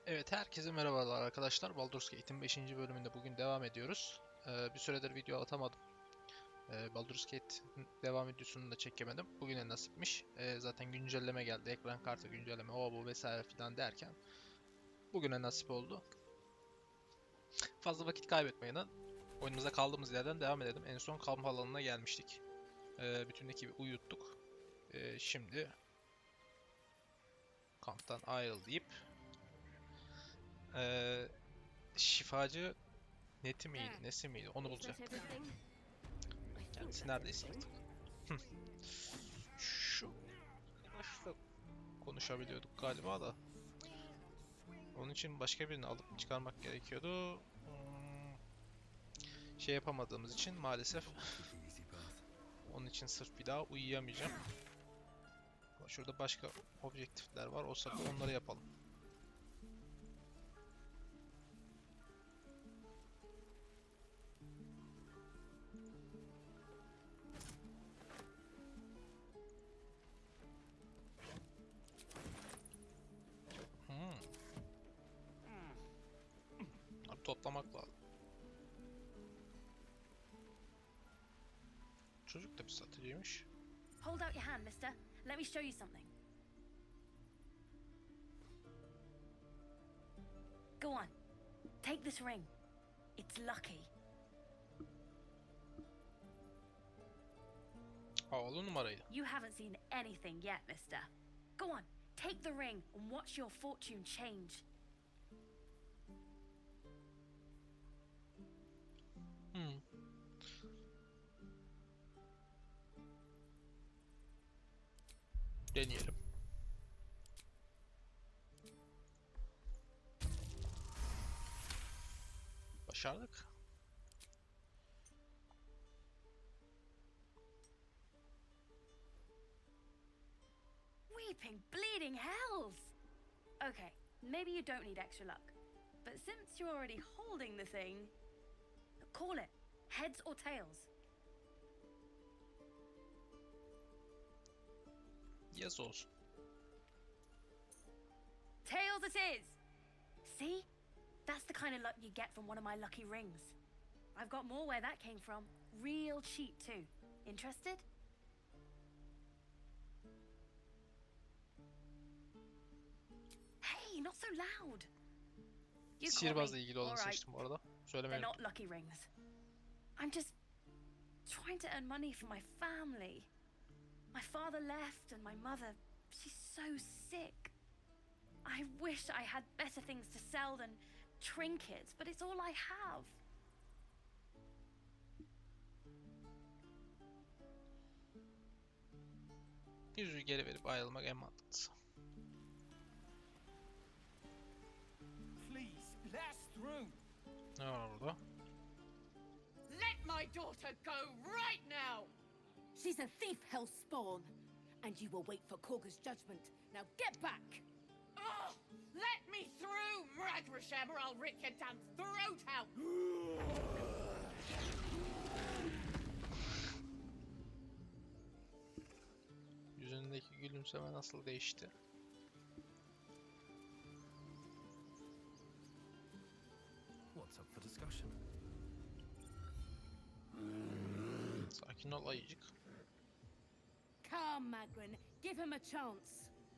Evet, herkese merhabalar arkadaşlar. Baldur's Gate'in 5. bölümünde bugün devam ediyoruz. Bir süredir video atamadım. Baldur's Gate devam videosunu da çekemedim. Bugüne nasipmiş. Zaten güncelleme geldi. Ekran kartı güncelleme, o bu vesaire filan derken bugüne nasip oldu. Fazla vakit kaybetmeden oyunumuza kaldığımız yerden devam edelim. En son kamp alanına gelmiştik. Bütün ekibi uyuttuk. Şimdi kamptan ayrıl deyip şifacı Neti miydi, nesi miydi onu bulacaktık. Kendisi neredeyse artık. Şu arkadaşla konuşabiliyorduk galiba da. Onun için başka birini alıp çıkarmak gerekiyordu. Şey yapamadığımız için maalesef. Onun için sırf bir daha uyuyamayacağım. Şurada başka objektifler var. Olsa da onları yapalım. Abi toplamak lazım. Çocuk da bir satıcıymış. Hold out your hand, mister. Let me show you something. Go on. Take this ring. It's lucky. Havalı numaraydı. You haven't seen anything yet, mister. Go on. Take the ring and watch your fortune change. Deneyelim. Başardık. Weeping, bleeding hells! Okay, maybe you don't need extra luck. But since you're already holding the thing, call it. Heads or tails? Yaz olsun. Tails it is! See? That's the kind of luck you get from one of my lucky rings. I've got more where that came from. Real cheap too. Interested? Hey, not so loud. You call Sihirbazla me. ilgili olanı All right. seçtim bu arada. They're Söylemeyi not lucky rings. I'm just trying to earn money for my family. My father left and my mother, she's so sick. I wish I had better things to sell than trinkets, but it's all I have. yüzüğü geri verip ayrılmak en mantıklısı. Please, let us through. Ne var burada? Let my daughter go right now! She's a thief, hell spawn. And you will wait for Korga's judgment. Now get back! Oh, let me through, Mragrashem, or I'll rip your damn throat out! Yüzündeki gülümseme nasıl değişti? What's up for discussion? Sakin ol ayıcık. Come, Magrin. Give him a chance.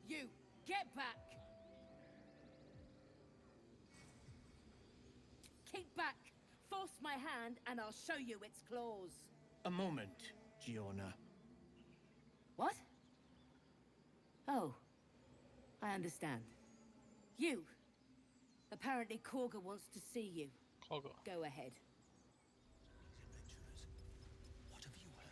You, get back! Keep back! Force my hand and I'll show you its claws. A moment, Giona. What? Oh. I understand. You. Apparently Korga wants to see you. Kogo. Go ahead. Adventurers, what have you heard?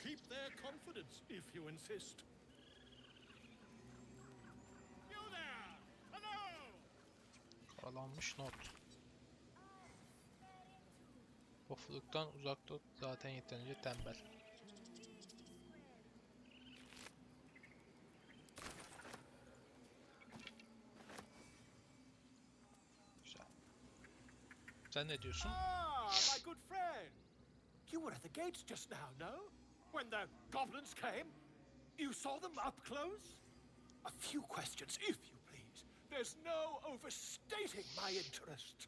Keep their confidence, if you insist. You there! Hello! Karalanmış not. Pofuduktan uzak tut, zaten yeterince tembel. Güzel. Sen ne diyorsun? Ah, my good friend! You were at the gates just now, no? When the goblins came? You saw them up close? A few questions, if you please. There's no overstating my interest.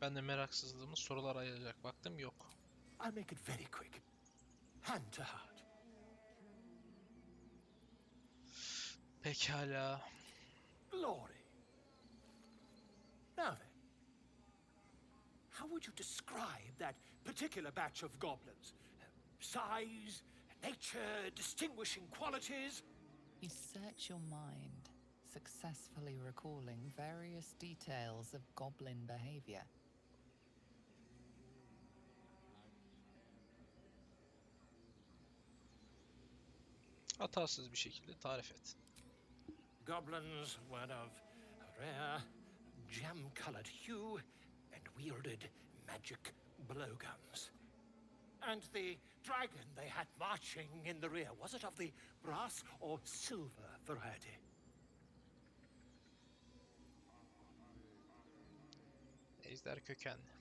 Ben de meraksızlığımı sorulara ayıracak vaktim yok. I'll make it very quick. Hand to heart. Pekala. Glory. Now then, how would you describe that particular batch of goblins? Size, nature, distinguishing qualities? You search your mind, successfully recalling various details of goblin behavior. Hatasız bir şekilde tarif et. Goblins were of a rare, gem-colored hue and wielded magic blowguns. And the dragon they had marching in the rear, was it of the brass or silver variety? Ejder kökenli.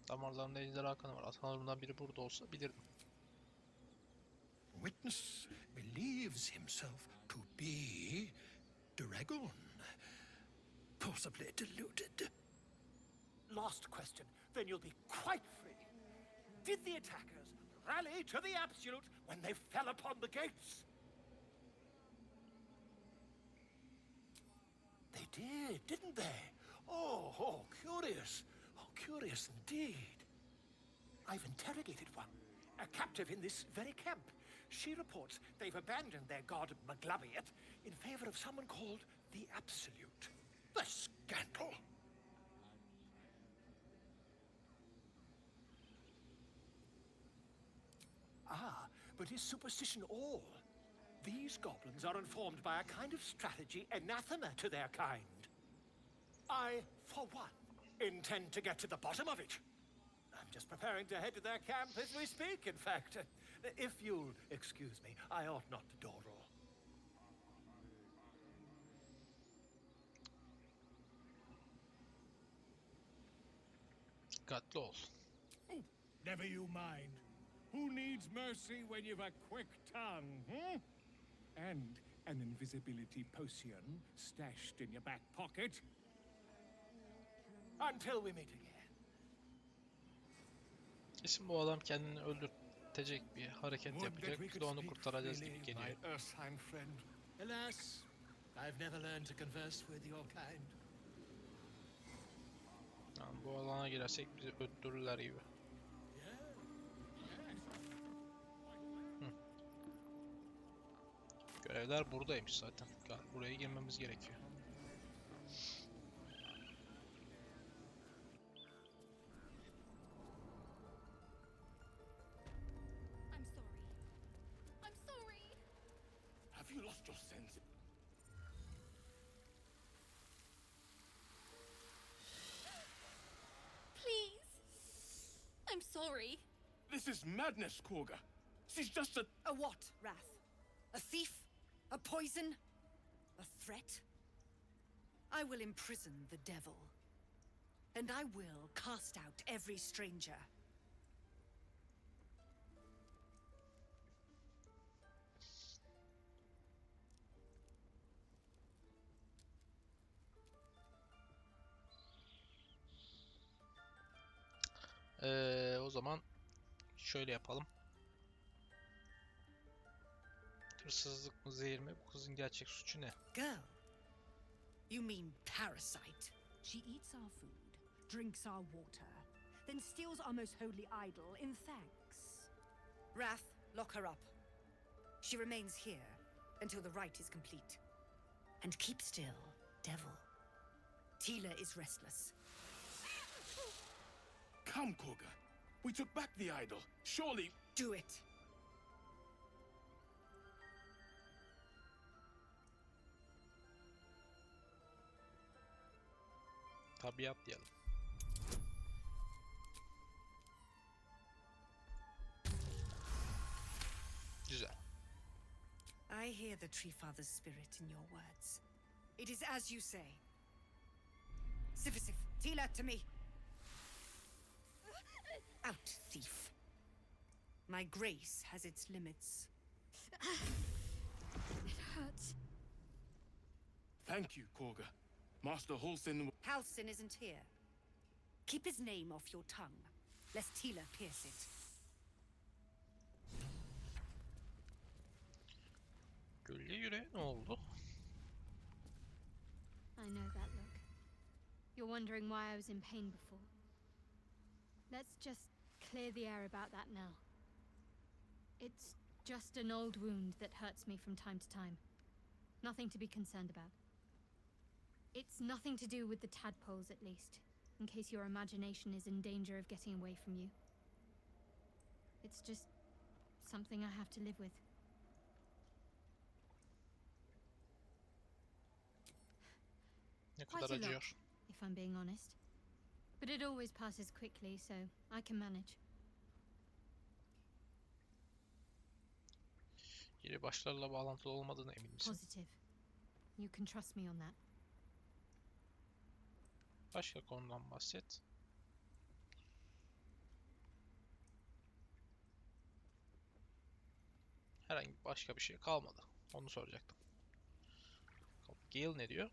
Damarlarında ejderha kanı var. Atalarımdan biri burada olsa bilirdim. Witness believes himself to be dragon, possibly deluded. Last question, then you'll be quite free. Did the attackers rally to the absolute when they fell upon the gates? They did, didn't they? Oh, curious. Oh, curious indeed. I've interrogated one, a captive in this very camp. She reports they've abandoned their god Maglabiet in favor of someone called the Absolute. The scandal! Ah, but is superstition all? These goblins are informed by a kind of strategy anathema to their kind. I, for one, intend to get to the bottom of it. I'm just preparing to head to their camp as we speak, in fact. If you'll excuse me, I ought not to dawdle. Dikkatli ol. Oh, never you mind. Who needs mercy when you've a quick tongue, hmm? And an invisibility potion stashed in your back pocket? Until we meet again. Kesin bu adam kendini öldürtecek bir hareket yapacak. Biz de onu kurtaracağız gibi geliyor. My Ursine friend. Alas, I've never learned to converse with your kind. Yani bu alana girersek bizi öldürürler gibi. Hı. Görevler buradaymış zaten. Buraya girmemiz gerekiyor. I'm sorry. I'm sorry. Have you lost your sense? Please. I'm sorry. This is madness, Korga. She's just a... A what, Wrath? A thief? A poison? A threat? I will imprison the devil. And I will cast out every stranger. O zaman şöyle yapalım. Hırsızlık mı, zehir mi? Bu kızın gerçek suçu ne? Girl? You mean parasite? She eats our food, drinks our water, then steals our most holy idol in thanks. Wrath, lock her up. She remains here until the rite is complete. And keep still, devil. Tila is restless. Come, Korga. We took back the idol. Surely... Do it. Tabiat diyelim. Güzel. I hear the Tree Father's spirit in your words. It is as you say. Sifisif, Tila, to me. Out, thief. My grace has its limits. It hurts. Thank you, Korga. Master Halsin. Halsin isn't here. Keep his name off your tongue, lest Tila pierce it. Gölge yüreğe ne oldu? I know that look. You're wondering why I was in pain before. Let's just clear the air about that now. It's just an old wound that hurts me from time to time. Nothing to be concerned about. It's nothing to do with the tadpoles, at least, in case your imagination is in danger of getting away from you. It's just something I have to live with. Ne Quite kadar a lot, acıyor. if I'm being honest. But it always passes quickly, so I can manage. Yeni başlarla bağlantılı olmadığına emin misin? Positive. You can trust me on that. Başka konudan bahset. Herhangi başka bir şey kalmadı. Onu soracaktım. Gale ne diyor?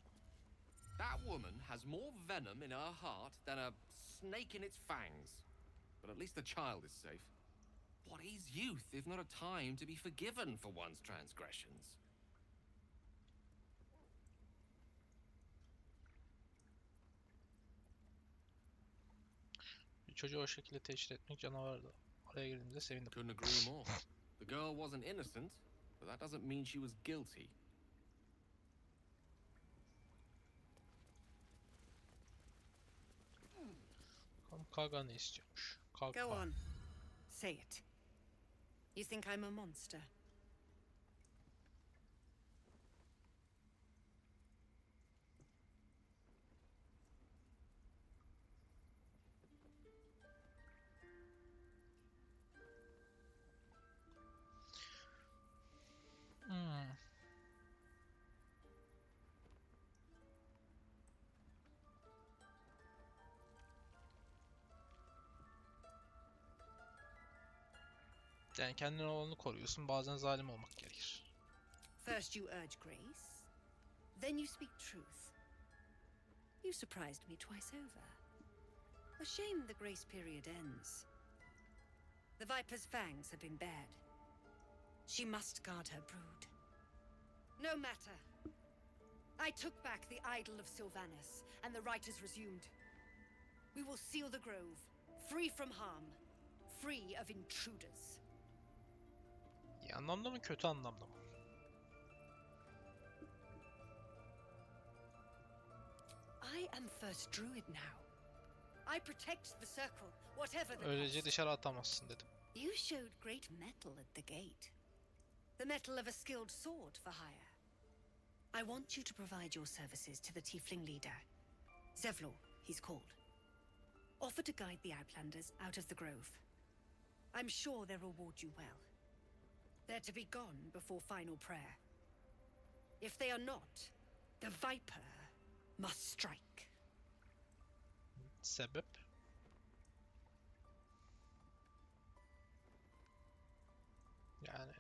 That woman has more venom in her heart than a snake in its fangs. But at least the child is safe. What is youth if not a time to be forgiven for one's transgressions? Bir çocuğu o şekilde teşhir etmek canavardı. Araya girdiğimde sevindim. Couldn't agree more. The girl wasn't innocent, but that doesn't mean she was guilty. Bakalım Kaga ne istiyormuş? Go Kaga. on. Say it. You think I'm a monster? Hmm. Yani kendine olanı koruyorsun. Bazen zalim olmak gerekir. First you urge grace, then you speak truth. You surprised me twice over. A shame the grace period ends. The Viper's fangs have been bared. She must guard her brood. No matter. I took back the idol of Sylvanus, and the rite is resumed. We will seal the grove, free from harm, free of intruders. İyi anlamda mı kötü anlamda mı? I am first druid now. I protect the circle, whatever the Öylece cost. dışarı atamazsın dedim. You showed great mettle at the gate. The mettle of a skilled sword for hire. I want you to provide your services to the tiefling leader. Zevlor, he's called. Offer to guide the Outlanders out of the grove. I'm sure they'll reward you well. They're to be gone before final prayer. If they are not, the Viper must strike. Sebep? Yani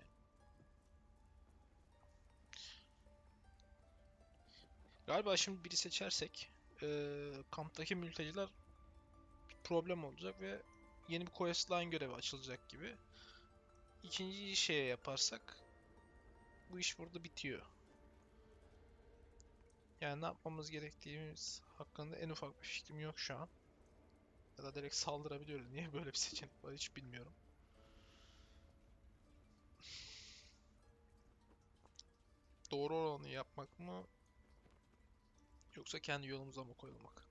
galiba şimdi biri seçersek kamptaki mülteciler bir problem olacak ve yeni bir questline görevi açılacak gibi. İkinci şeye yaparsak bu iş burada bitiyor. Yani ne yapmamız gerektiğimiz hakkında en ufak bir fikrim yok şu an. Ya da direkt saldırabiliyoruz. Niye böyle bir seçenek var hiç bilmiyorum. Doğru olanı yapmak mı? Yoksa kendi yolumuza mı koyulmak?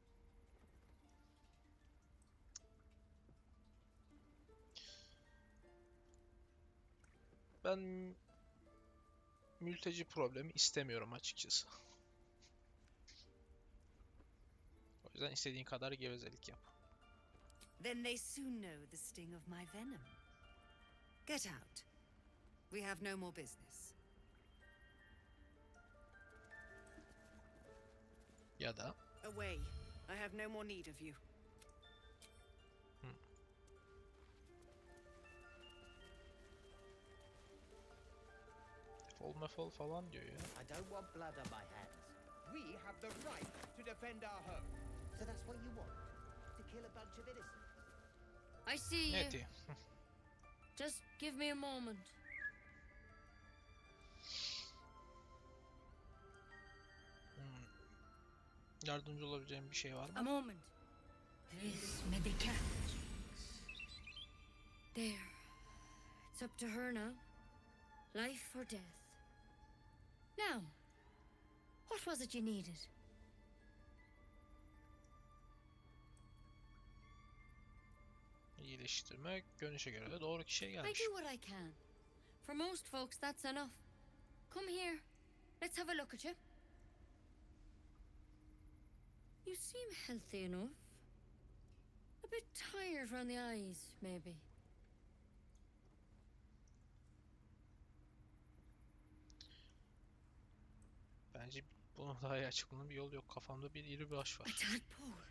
Ben mülteci problemi istemiyorum açıkçası. O yüzden istediğin kadar gevezelik yap. Then they soon know the sting of my venom. Get out. We have no more business. Ya da Away. I have no more need of you. mefol falan diyor ya. I don't want blood on my hands. We have the right to defend our home. So that's what you want? To kill a bunch of innocents? I see you. Ne diyor? Just give me a moment. Yardımcı olabileceğim bir şey var A mı? moment. This medication. There. It's up to her now. Life or death. Now, what was it you needed? İyileştirme, görünüşe göre de doğru kişiye I gelmiş. do what I can. For most folks, that's enough. Come here. Let's have a look at you. You seem healthy enough. A bit tired around the eyes, maybe. Bence bunun daha iyi açıklamanın bir yolu yok. Kafamda bir iri bir baş A var. tadpole.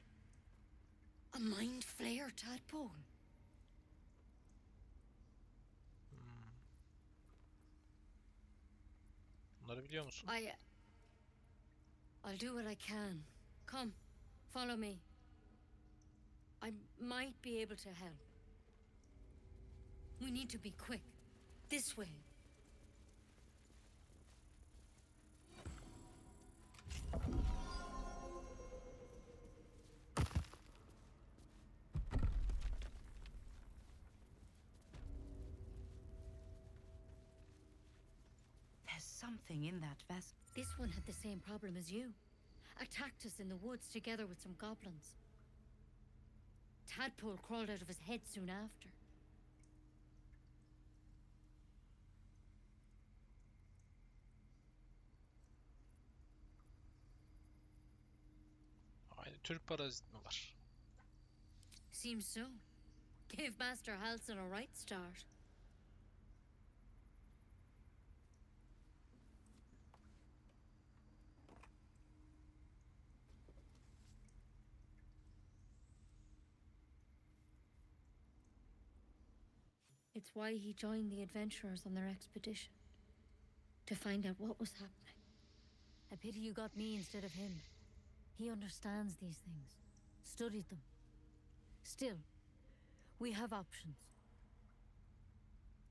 A mind flayer tadpole. Bunları biliyor musun? I'll do what I can. Come, follow me. I might be able to help. We need to be quick. This way. There's something in that vessel. This one had the same problem as you. Attacked us in the woods together with some goblins. Tadpole crawled out of his head soon after. Aynı Türk parazit mi var? Seems so. Gave Master Halsin a right start. It's why he joined the adventurers on their expedition. To find out what was happening. I pity you got me instead of him. He understands these things. Studied them. Still, we have options.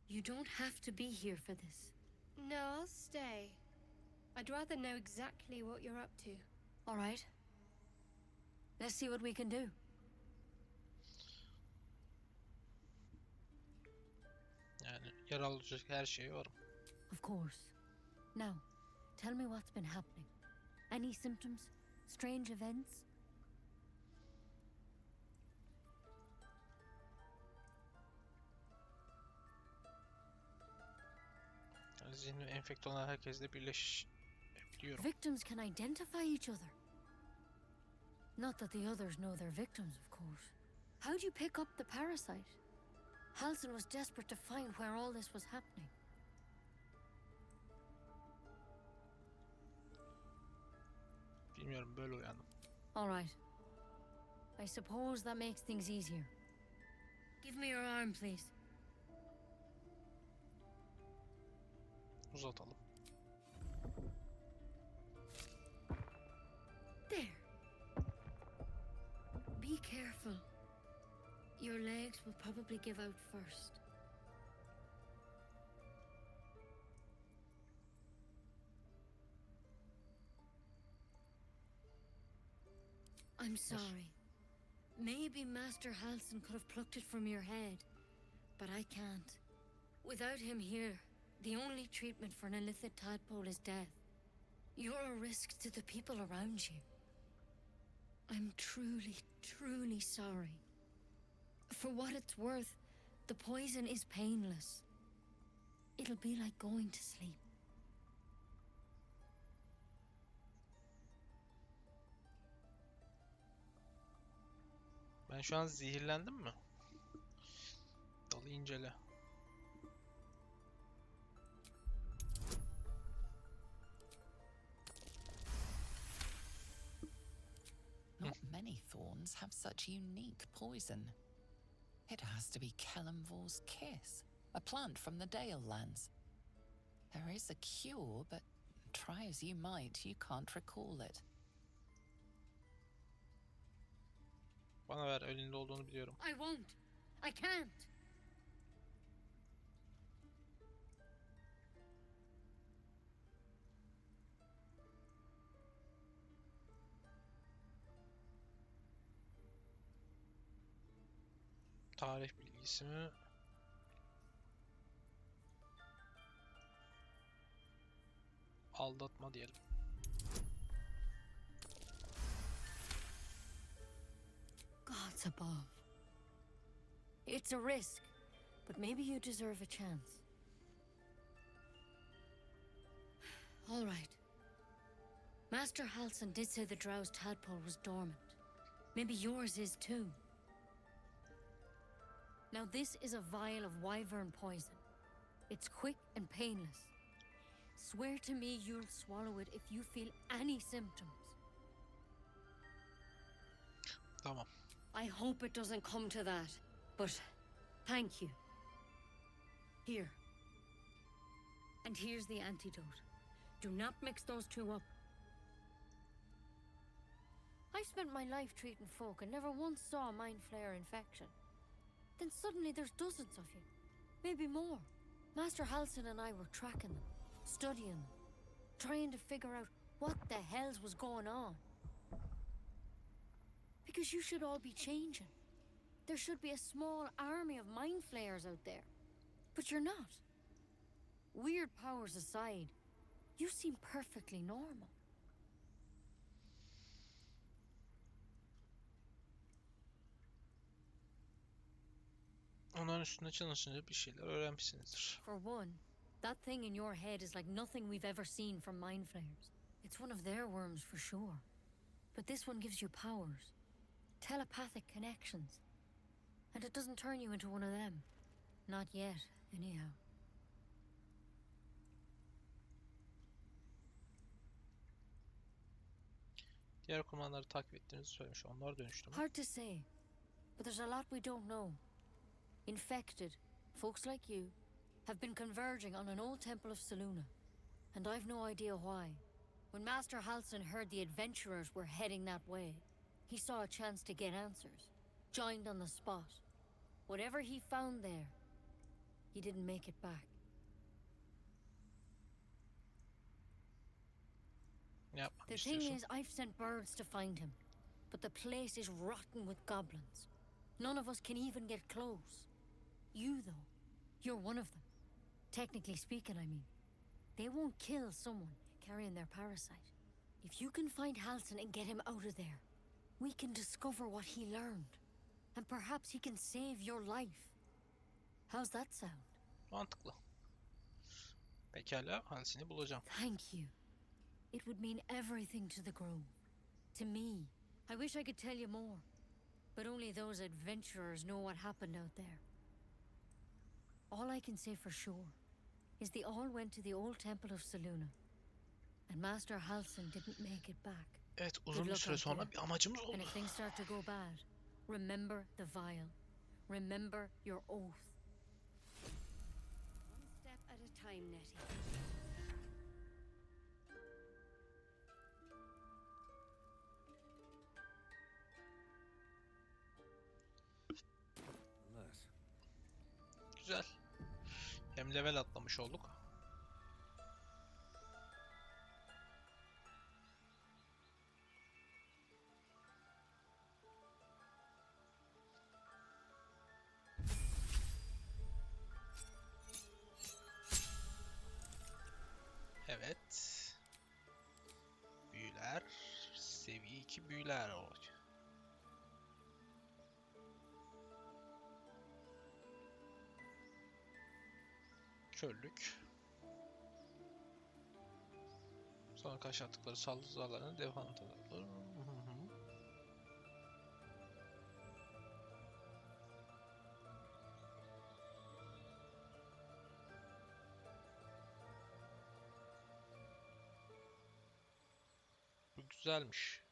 You don't have to be here for this. No, I'll stay. I'd rather know exactly what you're up to. All right. Let's see what we can do. Yani yaralı olacak her şeye varım. Of course. Now, tell me what's been happening. Any symptoms? Strange events? Yani zihni enfekte olan herkesle birleşebiliyorum. Victims can identify each other. Not that the others know they're victims, of course. How'd you pick up the parasite? Halsin was desperate to find where all this was happening. Bilmiyorum, böyle uyandım. All right. I suppose that makes things easier. Give me your arm, please. Uzatalım. There. Be careful. Your legs will probably give out first. I'm sorry. Maybe Master Halsin could have plucked it from your head, but I can't. Without him here, the only treatment for an illithid tadpole is death. You're a risk to the people around you. I'm truly, truly sorry. For what it's worth, the poison is painless. It'll be like going to sleep. Ben şu an zehirlendim mi? Dalı incele. Not many thorns have such unique poison. It has to be Kellamvor's kiss, a plant from the Dale lands. There is a cure, but try as you might, you can't recall it. Bana ver, elinde olduğunu biliyorum. I won't. I can't. Tarih bilgisi mi? Aldatma diyelim. Gods above. It's a risk, but maybe you deserve a chance. All right. Master Halsin did say the drow's tadpole was dormant. Maybe yours is too. Now this is a vial of wyvern poison. It's quick and painless. Swear to me you'll swallow it if you feel any symptoms. Tamam. I hope it doesn't come to that, but thank you. Here. And here's the antidote. Do not mix those two up. I've spent my life treating folk and never once saw a mind flayer infection. Then suddenly there's dozens of you. Maybe more. Master Halsin and I were tracking them, studying them, trying to figure out what the hells was going on. Because you should all be changing. There should be a small army of mind flayers out there. But you're not. Weird powers aside, you seem perfectly normal. Onların üstünde çalışınca bir şeyler öğrenmişsinizdir. For one, that thing in your head is like nothing we've ever seen from mind flayers. It's one of their worms for sure. But this one gives you powers. Telepathic connections. And it doesn't turn you into one of them. Not yet, anyhow. Diğer kumandanları takip ettiğinizi söylemiş. Onlar dönüştü mü? Hard to say. But there's a lot we don't know. Infected, folks like you, have been converging on an old temple of Selûne. And I've no idea why. When Master Halsin heard the adventurers were heading that way, he saw a chance to get answers. Joined on the spot. Whatever he found there, he didn't make it back. The thing is, I've sent birds to find him. But the place is rotten with goblins. None of us can even get close. You, though, you're one of them. Technically speaking, I mean. They won't kill someone carrying their parasite. If you can find Halsin and get him out of there, we can discover what he learned. And perhaps he can save your life. How's that sound? Mantıklı. Pekala, Halsin'i bulacağım. Thank you. It would mean everything to the Grove. To me. I wish I could tell you more. But only those adventurers know what happened out there. All I can say for sure is they all went to the old temple of Selûne. And Master Halsin didn't make it back. Evet, uzun bir süre sonra bir amacımız oldu. And if things start to go bad, remember the vial. Remember your oath. One step at a time, Nettie. Güzel. Hem level atlamış olduk. Evet. Büyüler. Seviye 2 büyüler olacak. Körlük. Sonra karşı attıkları saldırılarını dev hantalar. Bu güzelmiş.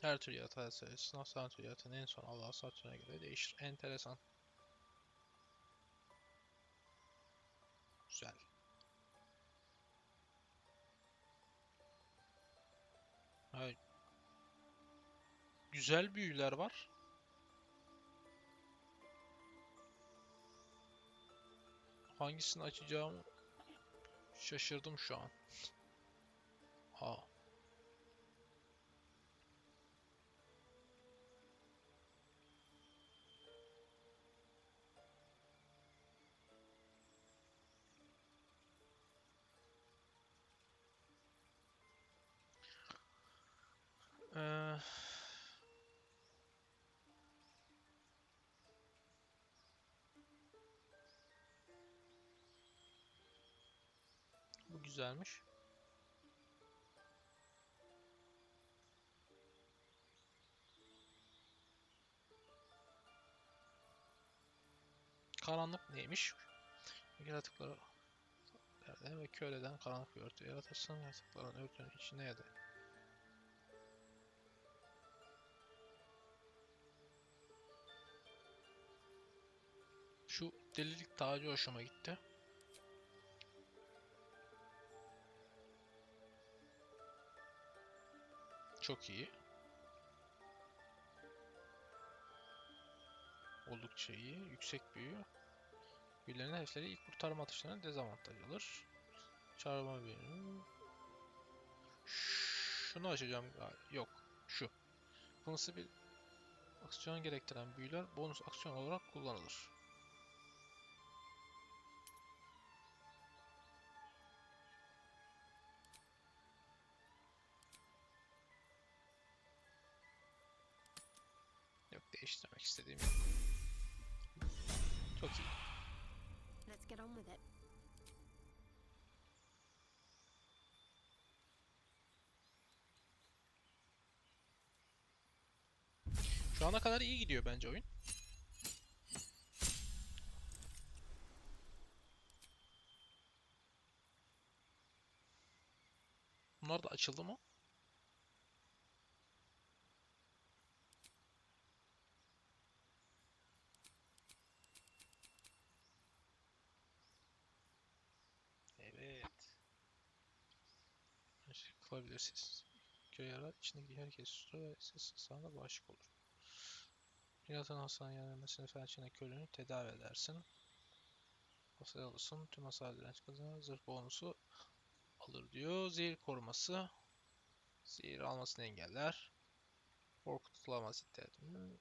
Her tür yatağı sayısına her tür yatağın en son Allah'a satırına göre değişir. Enteresan. Güzel. Hayır. Güzel büyüler var. Hangisini açacağımı şaşırdım şu an. Aa. Ee, Bu güzelmiş. Karanlık neymiş? Yaratıkları ve köleden karanlık bir örtü yaratırsın. Yaratıkların örtünün içine ya da şu delilik tacı hoşuma gitti. Çok iyi. Oldukça iyi. Yüksek büyü. Büyülerin hedefleri ilk kurtarma atışlarına dezavantaj alır. Çağırma büyünü. Şunu açacağım. Yok. Şu. Bunası bir aksiyon gerektiren büyüler bonus aksiyon olarak kullanılır. Yok, değiştirmek istediğim yok. Çok iyi. Let's get on with it. Şu ana kadar iyi gidiyor bence oyun. Bunlar da açıldı mı? Evet. Kılabilirsiniz. Köy yarar, içindeki herkes sustur ve ses sağına bağışık olur. Yaratan hastanın yenilmesini felçine köylünü tedavi edersin. Hasar alırsın. Tüm hasar direnç kazanır. Zırh bonusu alır diyor. Zehir koruması. Zehir almasını engeller. Korkutulamaz ihtiyacım.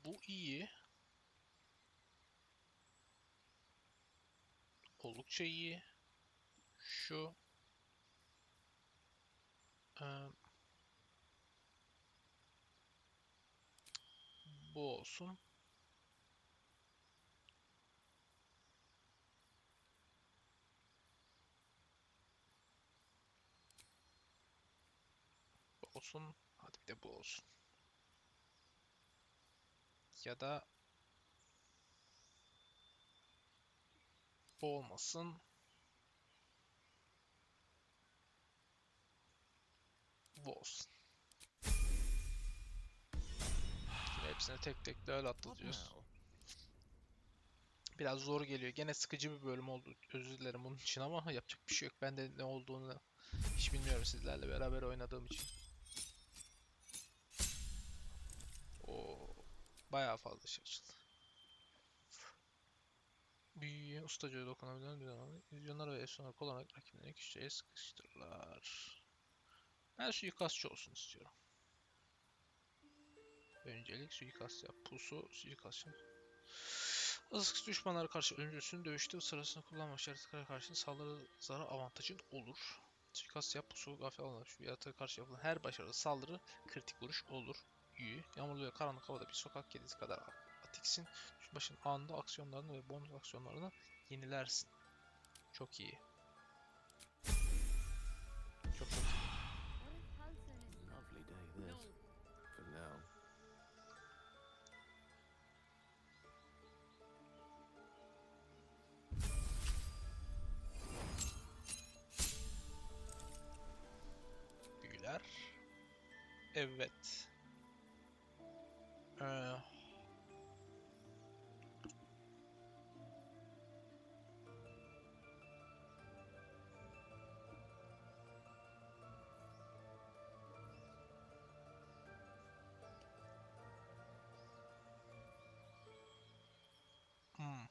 Bu iyi. Oldukça iyi. Şu bu olsun. Bu olsun. Hadi bir de bu olsun. Ya da bu olmasın. Bu olsun. Yine hepsine tek tek de öyle atlatıyoruz. Biraz zor geliyor. Gene sıkıcı bir bölüm oldu. Özür dilerim bunun için ama yapacak bir şey yok. Ben de ne olduğunu hiç bilmiyorum sizlerle beraber oynadığım için. O bayağı fazla şey açıldı. Büyüye ustaca dokunabilen bir zaman illüzyonlar ve efsaneler kullanarak rakiplerini köşeye sıkıştırırlar. Ben suikastçı olsun istiyorum. Öncelik suikast yap. Pusu suikast yap. Azıcık düşmanlara karşı ölümcülsün dövüşte sırasında kullanmak yaratıklara karşı saldırı zarı avantajın olur. Suikast yap. Pusu gafil alınır. Şu yaratığa karşı yapılan her başarılı saldırı kritik vuruş olur. İyi. Yağmurlu ve karanlık havada bir sokak kedisi kadar atiksin. Şu başın anında aksiyonlarını ve bonus aksiyonlarını yenilersin. Çok iyi. Çok iyi. Lovely day this. For now. Evet. Ee, hmm.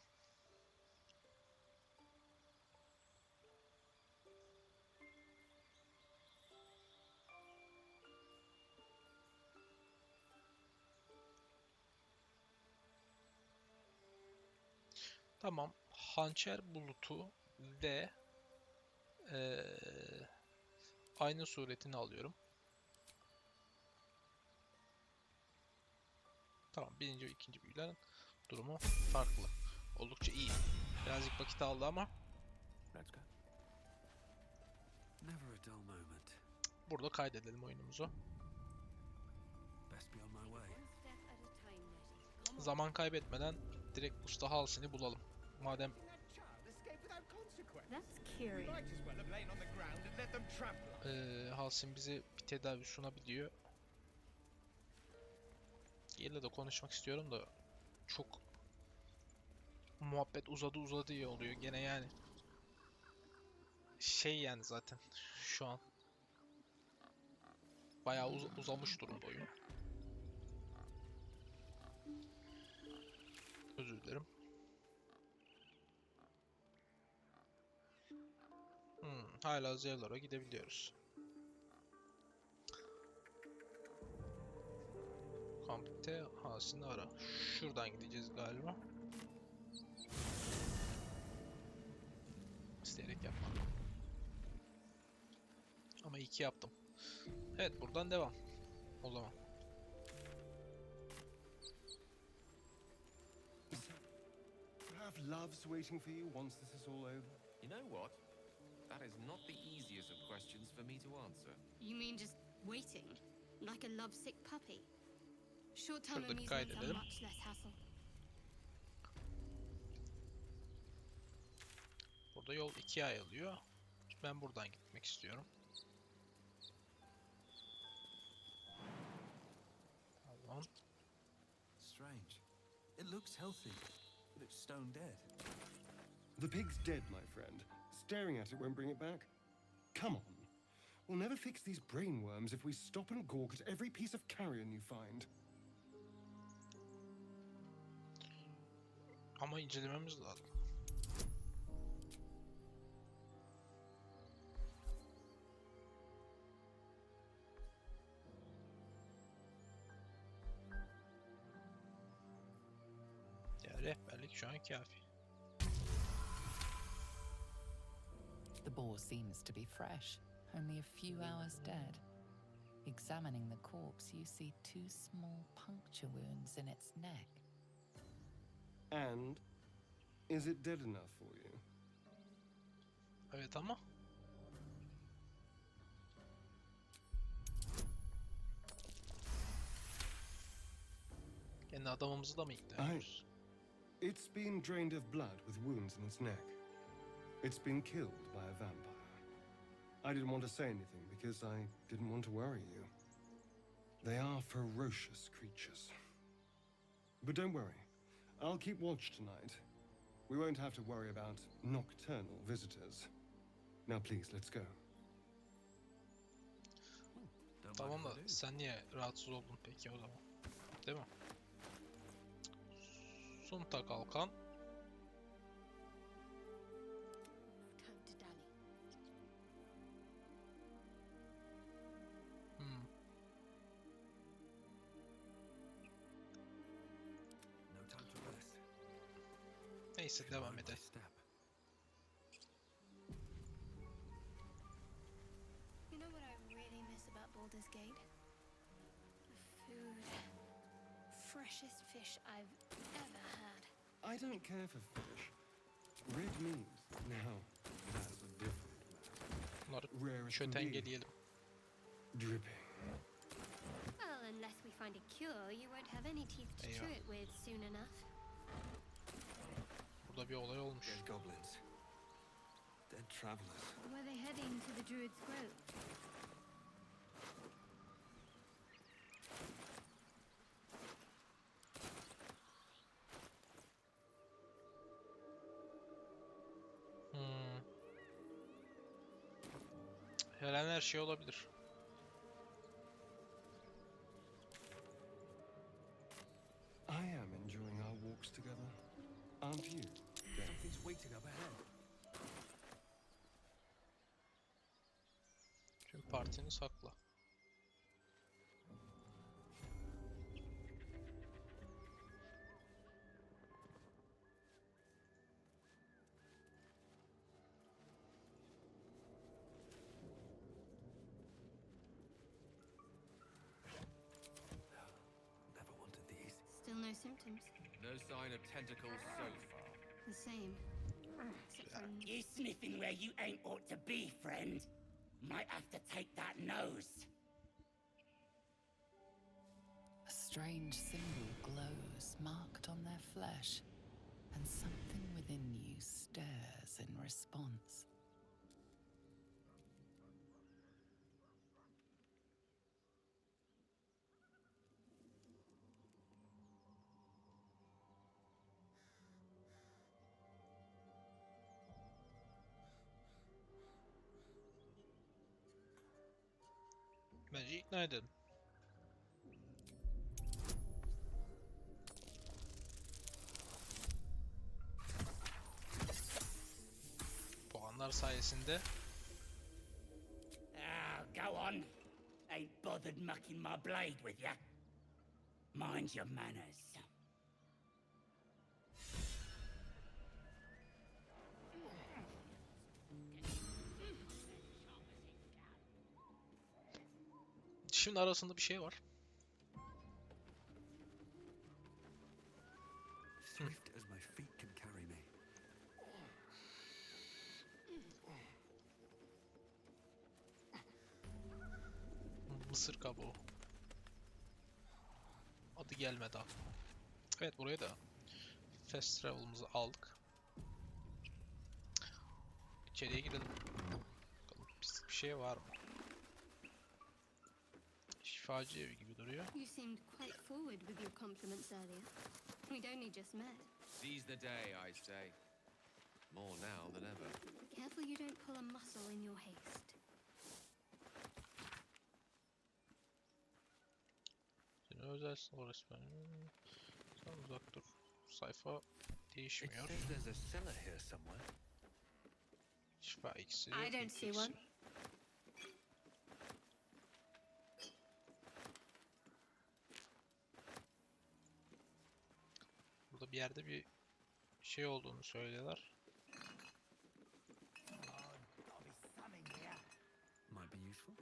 Tamam. Hançer bulutu ve aynı suretini alıyorum. Tamam. Birinci ve ikinci büyülerin durumu farklı. Oldukça iyi. Birazcık vakit aldı ama Let's go. Never a dull moment. burada kaydedelim oyunumuzu. Best be on my way. One step at a time, Nettie. Come on. Zaman kaybetmeden direkt Usta Halsin'i bulalım. Madem That child escape without consequence. That's We curious. might as well have lain on the ground and let them trample us. Halsin bize bir tedavi sunabiliyor. Yerle de konuşmak istiyorum da çok muhabbet uzadı iyi oluyor gene yani. Yani zaten şu an bayağı uzamış durumda oyun. Özür dilerim. Hala Zevlor'a gidebiliyoruz. Kampte Hasin'i ara. Şuradan gideceğiz galiba. İsteyerek yapmadım. Ama iyi ki yaptım. Evet, buradan devam. O zaman. You have loves waiting for you once this is all over. You know what? That is not the easiest of questions for me to answer. You mean just waiting? Like a lovesick puppy? Short-term Şurada bir amusements are kaydedelim. much less hassle. Burada yol 2'ye ayrılıyor. Ben buradan gitmek istiyorum. Tamam. Strange. It looks healthy, but it's stone dead. The pig's dead, my friend. Staring at it won't bring it back. Come on. We'll never fix these brain worms if we stop and gawk at every piece of carrion you find. Ama incelememiz lazım. Ya rehberlik şu an kafi. The boar seems to be fresh, only a few hours dead. Examining the corpse, you see 2 small puncture wounds in its neck. And is it dead enough for you? Evet ama kendi adamımızı da mı ikna ediyoruz? It's been drained of blood with wounds in its neck. It's been killed by a vampire. I didn't want to say anything because I didn't want to worry you. They are ferocious creatures. But don't worry. I'll keep watch tonight. We won't have to worry about nocturnal visitors. Now please, let's go. Tamam da sen niye rahatsız oldun peki o zaman? Değil mi? Sunta kalkan. No time to dally. No time to rest. Neyse devam edelim. You know what I really miss about Baldur's Gate? The food. Freshest fish I've ever had. I don't care for fish. Red meat, now, that's a different matter. Bunları Rare as can be. şötengeleyelim. Dripping. Well, unless we find a cure, you won't have any teeth to chew it with soon enough. Burada bir olay olmuş. Dead goblins. Dead travelers. Were they heading to the Druid's Grove? Her an her şey olabilir. I am enjoying our walks together. Aren't you? Dan? Something's waiting up ahead. Tüm partini sakla. Never wanted these. Still no symptoms. No sign of tentacles so far. The same. Except for You sniffing where you ain't ought to be, friend. Might have to take that nose. A strange symbol glows, marked on their flesh, and something within you stirs in response. Bence ikna edelim. Puanlar sayesinde Go on. Ain't bothered mucking my blade with ya. Mind your manners. şimdi arasında bir şey var. Swift as my feet can carry me. Mısır kabuğu. Adı gelmedi aklıma. Evet, buraya da fast travel'ımızı aldık. İçeriye girelim. Bakalım pislik bir şey var mı? Şifacı evi gibi duruyor. you seemed quite forward with your compliments earlier. We'd only just met. Seize the day, I say. More now than ever. Careful you don't pull a muscle in your haste. Yine özel resmen. Sen uzak dur. Sayfa It değişmiyor. says there's a cellar here somewhere. Şifa iksiri. I don't kurt see iksiri. one. Burada bir yerde bir şey olduğunu söylüyorlar. Might be useful.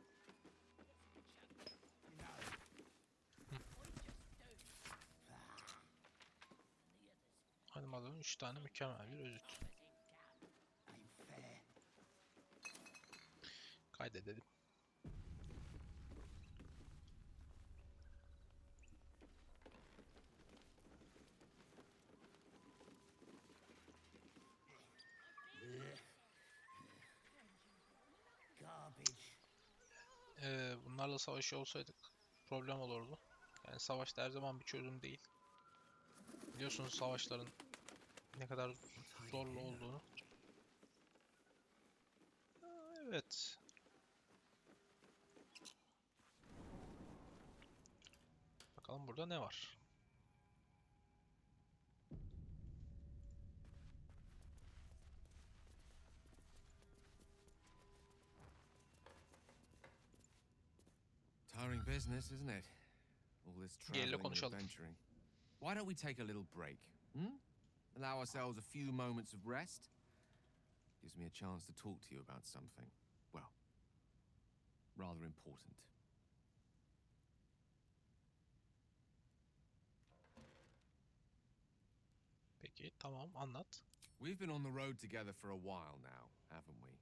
Animaların 3 tane mükemmel bir özüt. Kaydedelim. Bunlarla savaşıyor olsaydık problem olurdu. Yani savaş da her zaman bir çözüm değil. Biliyorsunuz savaşların ne kadar zorlu olduğunu. Evet. Bakalım burada ne var? Tiring business, isn't it? All this traveling and konuşalım. adventuring. Why don't we take a little break? Allow ourselves a few moments of rest. Gives me a chance to talk to you about something, well, rather important. Peki, tamam, anlat. We've been on the road together for a while now, haven't we?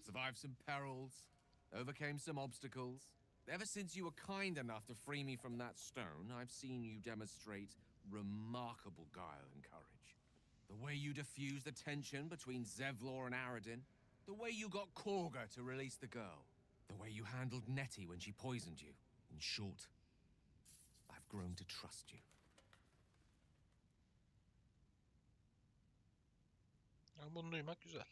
Survived some perils, overcame some obstacles. Ever since you were kind enough to free me from that stone, I've seen you demonstrate remarkable guile and courage. The way you diffused the tension between Zevlor and Aradin, the way you got Korga to release the girl, the way you handled Nettie when she poisoned you. In short, I've grown to trust you. Yani bunu duymak güzel.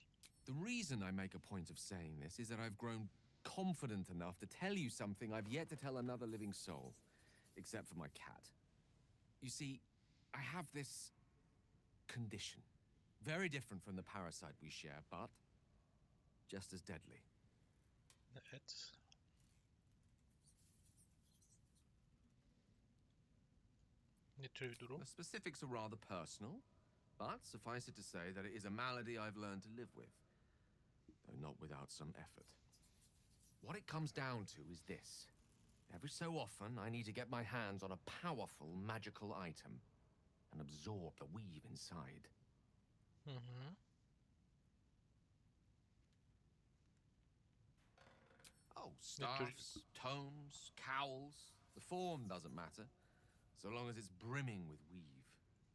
The reason I make a point of saying this is that I've grown confident enough to tell you something I've yet to tell another living soul, except for my cat. You see, I have this condition. Very different from the parasite we share, but just as deadly. Evet. Ne tür bir durum? The specifics are rather personal, but suffice it to say that it is a malady I've learned to live with, though not without some effort. What it comes down to is this. Every so often, I need to get my hands on a powerful magical item and absorb the weave inside. Oh, staffs, tomes, cowls, the form doesn't matter, so long as it's brimming with weave.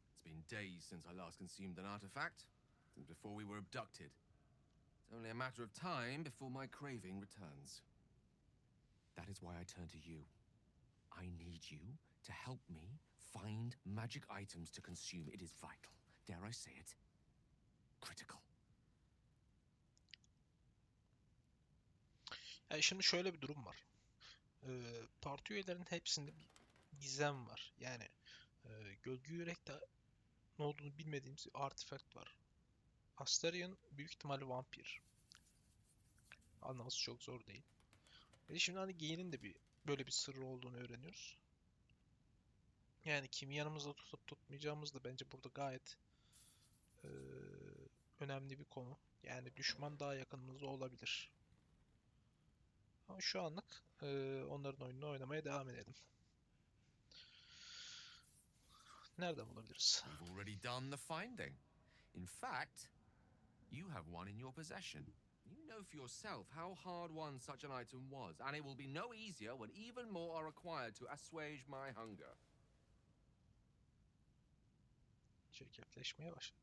It's been days since I last consumed an artifact, since before we were abducted. It's only a matter of time before my craving returns. That is why I turn to you. I need you to help me find magic items to consume. It is vital. Dare I say it? Critical. Yani şimdi şöyle bir durum var. Parti üyelerinin hepsinde bir gizem var. Yani Gölge Yürek'te ne olduğunu bilmediğimiz bir artifact var. Astarion büyük ihtimalle vampir. Anlaması çok zor değil. Ve şimdi hani Gey'nin de böyle bir sırrı olduğunu öğreniyoruz. Yani kimi yanımızda tutup tutmayacağımız da bence burada gayet önemli bir konu. Yani düşman daha yakınımızda olabilir. Ama şu anlık onların oyununu oynamaya devam edelim. Nereden bulabiliriz? We've already done the finding. In fact, you have one in your possession. You know for yourself how hard won such an item was, and it will be no easier when even more are required to assuage my hunger. Çirkefleşmeye başladı.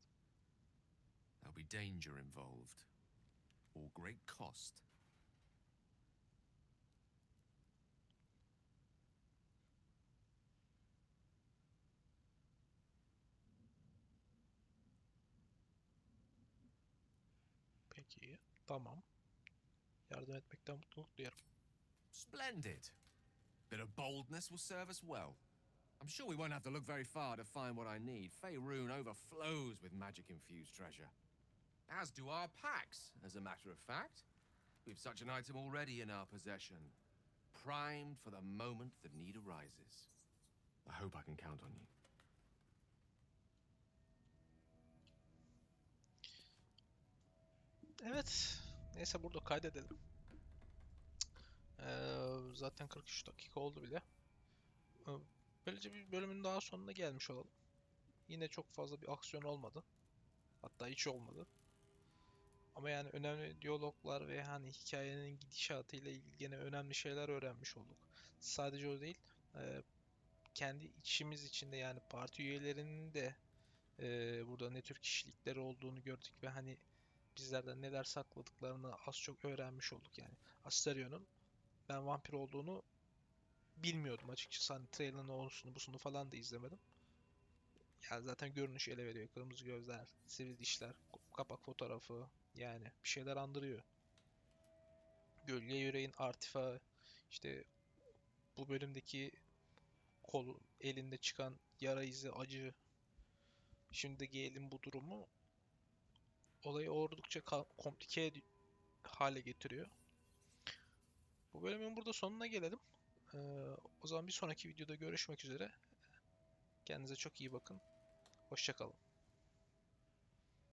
There'll be danger involved, or great cost. Peki, tamam. Yardım etmekten mutluluk duyarım. Splendid. Bit of boldness will serve us well. I'm sure we won't have to look very far to find what I need. Faerun overflows with magic-infused treasure. As do our packs, as a matter of fact. We've such an item already in our possession. Primed for the moment the need arises. I hope I can count on you. Evet. Neyse burada kaydedelim. Zaten 43 dakika oldu bile. Böylece bir bölümün daha sonuna gelmiş olalım. Yine çok fazla bir aksiyon olmadı. Hatta hiç olmadı. Ama yani önemli diyaloglar ve hani hikayenin gidişatıyla ilgili gene önemli şeyler öğrenmiş olduk. Sadece o değil, kendi içimiz içinde yani parti üyelerinin de burada ne tür kişilikleri olduğunu gördük ve hani bizlerden neler sakladıklarını az çok öğrenmiş olduk yani. Astarion'un ben vampir olduğunu bilmiyordum açıkçası. Hani trailer'ını olsun busunu falan da izlemedim. Yani zaten görünüş ele veriyor. Kırmızı gözler, sivri dişler, kapak fotoğrafı yani bir şeyler andırıyor. Gölge Yüreğin artifağı, işte bu bölümdeki elinde çıkan yara izi, acı, şimdiki elin bu durumu olayı oldukça komplike hale getiriyor. Bu bölümün burada sonuna gelelim. O zaman bir sonraki videoda görüşmek üzere. Kendinize çok iyi bakın. Hoşça kalın.